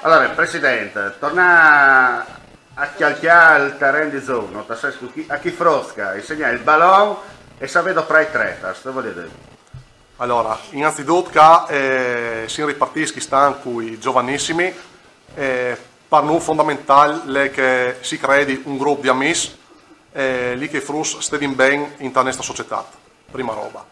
Allora, Presidente, torna a chiacchierare il terreno di zona, a chi frosca, insegnare il ballon e se vedo pre tretas, che vuol dire? Allora, innanzitutto si ripartiscono stanno con i giovanissimi, per noi fondamentale è che si crei un gruppo di amici lì che frus stedin bene in questa società, prima roba.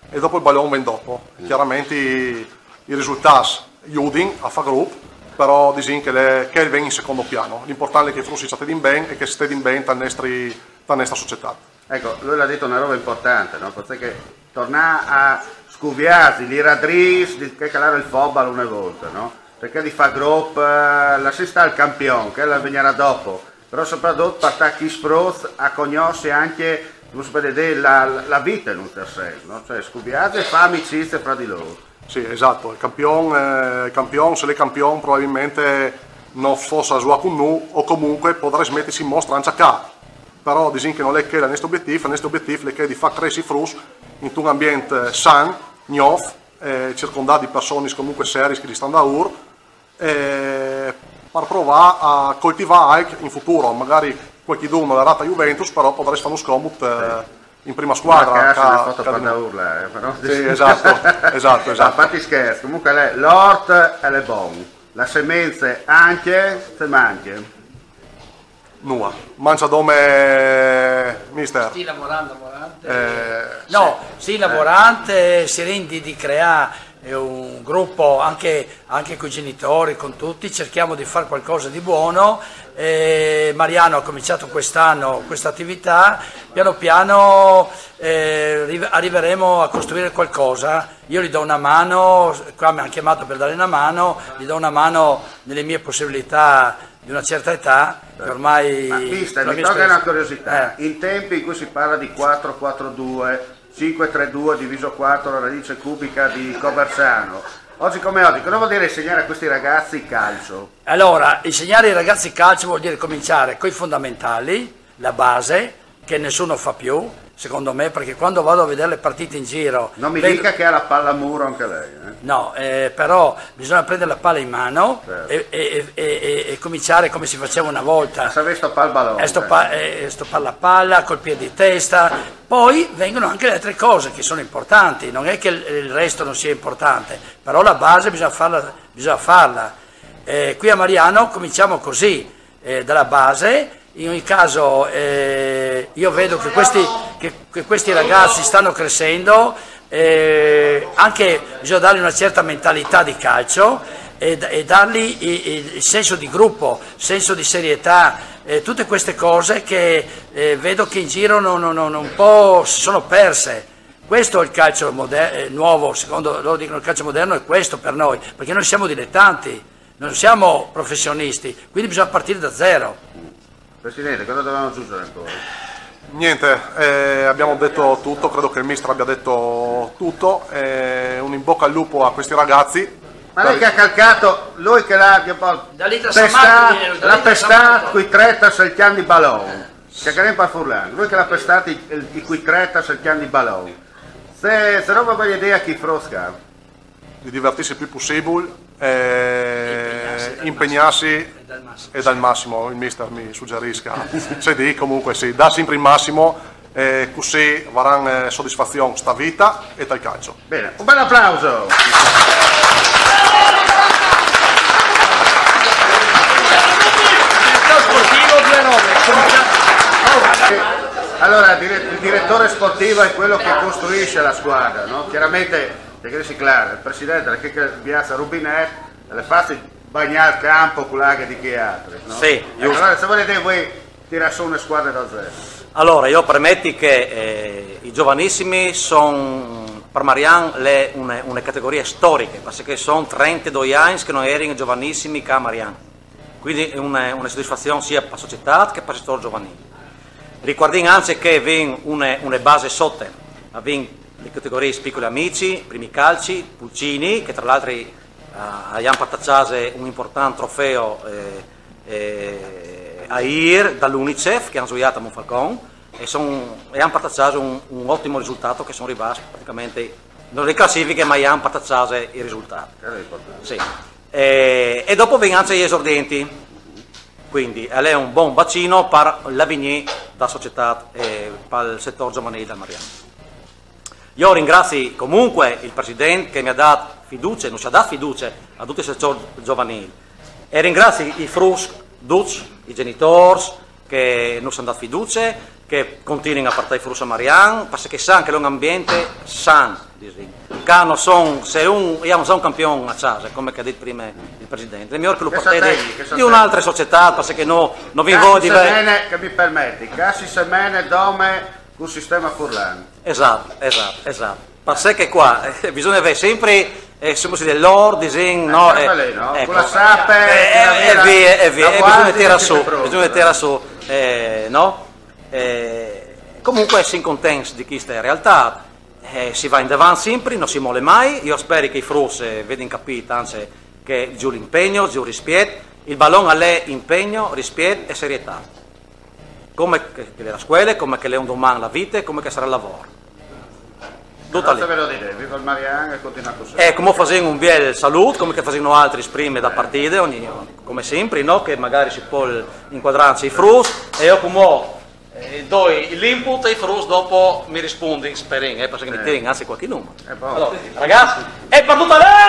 E dopo il ballon viene dopo. Chiaramente i risultati aiutano a fare gruppo, però dicono che viene in secondo piano. L'importante è che frus si stedin bene e che stedin bene in questa società. Ecco, lui l'ha detto una roba importante, no? Perché tornare a scuviarsi, li radris, di che calare il football una volta, no? Perché di fa gruppo, la si sta il campione, che la venirà dopo, però soprattutto per chi sfruzza a conoscere anche la vita in un certo senso, no? Cioè scuviarsi e fa amicizie fra di loro. Sì, esatto, il campione, se l'è campione probabilmente non fosse a sua con noi o comunque potrà smettersi in mostra anche a capo. Però dicono che non è che il nostro obiettivo è che di far crescere i frus in un ambiente sano, nuovo, circondato di persone comunque serie che li stanno da ur, per provare a coltivare anche in futuro, magari qualche giorno la rata Juventus, però potrei fare uno scomut in prima squadra. Sì, esatto. Fatti scherzi, comunque l'ort è le bon, la semenze anche, se manche. Nua, mangia dome, mister. Sì, lavorante. Lavorante, si rende di creare un gruppo anche con i genitori, con tutti, cerchiamo di fare qualcosa di buono. Mariano ha cominciato quest'anno questa attività, piano piano arriveremo a costruire qualcosa. Io gli do una mano, qua mi hanno chiamato per dare una mano, gli do una mano nelle mie possibilità di una certa età, ormai... Mister, mi tocca una curiosità, in tempi in cui si parla di 4-4-2, 5-3-2 diviso 4 radice cubica di Coversano, oggi come oggi, cosa vuol dire insegnare a questi ragazzi calcio? Allora, insegnare ai ragazzi calcio vuol dire cominciare con i fondamentali, la base, che nessuno fa più, secondo me, perché quando vado a vedere le partite in giro... Non mi dica che ha la palla a muro anche lei. No, però bisogna prendere la palla in mano, certo, e cominciare come si faceva una volta. Sapere stoppare il ballone. Stoppare la palla col piede di testa. Poi vengono anche le altre cose che sono importanti, non è che il resto non sia importante, però la base bisogna farla. Qui a Mariano cominciamo così, dalla base. In ogni caso io vedo che questi ragazzi stanno crescendo, anche bisogna dargli una certa mentalità di calcio e dargli il senso di gruppo, senso di serietà, tutte queste cose che vedo che in giro un po' si sono perse. Questo è il calcio nuovo, secondo loro dicono il calcio moderno è questo per noi, perché noi siamo dilettanti, non siamo professionisti, quindi bisogna partire da zero. Presidente, cosa dovevamo aggiungere ancora? Niente, abbiamo detto tutto, credo che il mister abbia detto tutto, un in bocca al lupo a questi ragazzi. Ma lei che ha calcato, lui che l'ha pestato qui 30 cerchiando i ballon, cercheremo per Furlan, lui che l'ha pestato i qui 30 cerchiando i ballon, se non va bene idea chi frosca? Di divertirsi il più possibile, impegnarsi e dal massimo, il mister mi suggerisca, se di comunque sì, dà sempre il massimo, così avranno soddisfazione sta vita e tal calcio. Bene, un bel applauso! Allora, il direttore sportivo è quello che costruisce la squadra, no? Chiaramente, perché si chiaro, il presidente che piazza Rubinet le fa bagnare il campo con l'aghe di chi altri, no? Sì, allora, se volete voi tirare su una squadra da zero. Allora, io permetti che i giovanissimi sono per Mariano una categoria storica, perché sono 32 anni che non erano giovanissimi che a Mariano. Quindi è una soddisfazione sia per la società che per i settori giovanili. Ricordiamo anche che viene una base sotto, viene le categorie piccoli amici, primi calci, pulcini, che tra l'altro abbiamo partecipato un importante trofeo a IR dall'Unicef che hanno giocato a Monfalcone e abbiamo partecipato un ottimo risultato che sono rimasti praticamente non le classifiche ma abbiamo partecipato i risultati. Sì. e dopo vengono anche gli esordienti. Quindi è un buon bacino per l'avenir della società e per il settore giovanile del Mariano. Io ringrazio comunque il Presidente che mi ha dato fiducia, non ci ha dato fiducia a tutto il settore giovanile, e ringrazio i frus, i genitori che non ci hanno dato fiducia, che continuano a partire frus a Mariano, perché sanno che è un ambiente sano. Se non sono un campione a casa, come ha detto prima il Presidente, è meglio che lo partite di un'altra società, perché non vi voglio che mi permetti, Cassi Semene Dome con sistema Furlan. Esatto. Perché qua bisogna avere sempre dell'oro, disegno, con la sape e bisogna tirare su, no? Comunque si contenti di questa realtà. Si va in davanti sempre, non si muove mai. Io spero che i frus vedano capire anzi che giù l'impegno, giù il rispetto. Il ballone è impegno, rispetto e serietà. Come che la scuola, come che è un domani la vita, come che sarà il lavoro. Grazie ve lo dire, viva il Mariano e continua così. E come facendo un bel saluto, come che facendo altri esprime da partite, come sempre, no? Che magari si può inquadrarsi i frus, e io come do l'input e i frus dopo mi rispondi, perché mi tirano anzi qualche numero. Allora, ragazzi, è per tutta lei!